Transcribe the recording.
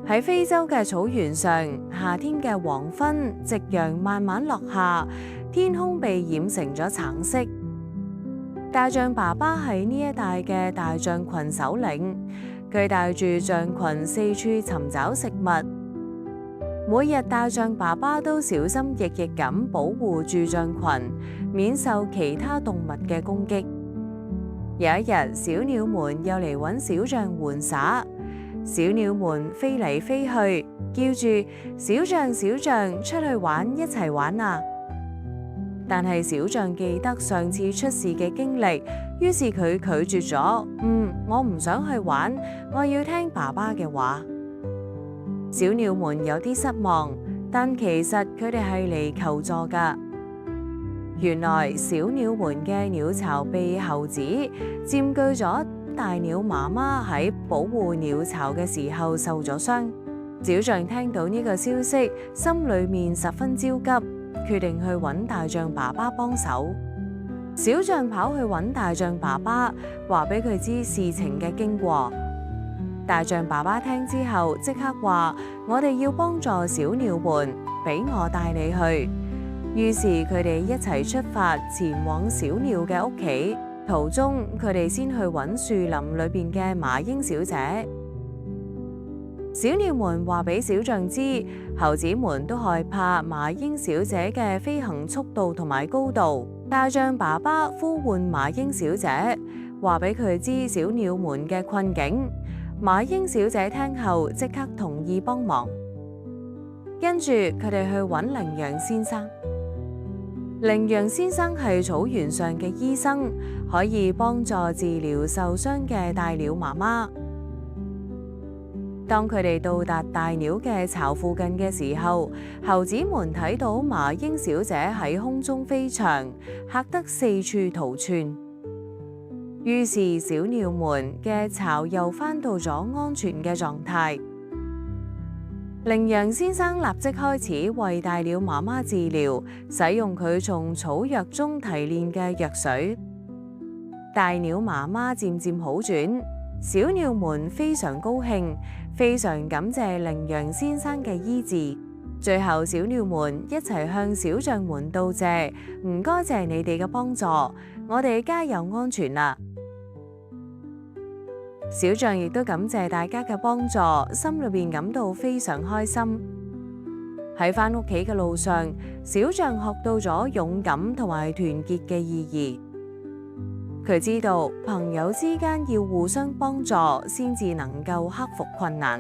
喺非洲嘅草原上，夏天嘅黃昏，夕陽慢慢落下，天空被染成咗橙色。大象爸爸係呢一帶嘅大象群首領，佢帶住象群四處尋找食物。每日大象爸爸都小心翼翼咁保護住象群，免受其他動物嘅攻擊。有一日，小鳥們又嚟揾小象玩耍，小鳥們飛嚟飛去，叫住小象小象出去玩，一齊玩啊！但係小象記得上次出事嘅經歷，於是佢拒絕咗。我唔想去玩，我要聽爸爸嘅話。小鳥們有啲失望，但其實佢哋係嚟求助㗎。原來小鳥們嘅鳥巢被猴子佔據咗，大鳥媽媽喺保護鳥巢嘅時候受咗傷。小象聽到呢個消息，心裏面十分焦急，決定去揾大象爸爸幫手。小象跑去揾大象爸爸，話俾佢知事情嘅經過。大象爸爸聽之後，即刻話：我哋要幫助小鳥們，俾我帶你去。於是佢哋一齊出發，前往小鳥嘅屋企。途中，佢哋先去揾樹林裏邊嘅麻鷹小姐。小鳥們話俾小象知，猴子們都害怕麻鷹小姐嘅飛行速度同埋高度。大象爸爸呼喚麻鷹小姐，話俾佢知小鳥們嘅困境。麻鷹小姐聽後即刻同意幫忙。跟住佢哋去揾羚羊先生。羚羊先生係草原上嘅醫生，可以幫助治療受傷嘅大鳥媽媽。當佢哋到達大鳥嘅巢附近嘅時候，猴子們睇到麻鷹小姐喺空中飛翔，嚇得四處逃竄。於是小鳥們嘅巢又返到咗安全嘅狀態。羚羊先生立即開始為大鳥媽媽治療，使用佢從草藥中提煉嘅藥水。大鳥媽媽漸漸好轉，小鳥們非常高興，非常感謝羚羊先生嘅醫治。最後，小鳥們一齊向小象們道謝，唔該謝你哋嘅幫助，我哋家又安全啦。小象亦都感謝大家嘅幫助，心裏邊感到非常開心。喺返屋企嘅路上，小象學到咗勇敢同埋團結嘅意義。佢知道朋友之間要互相幫助，先至能夠克服困難。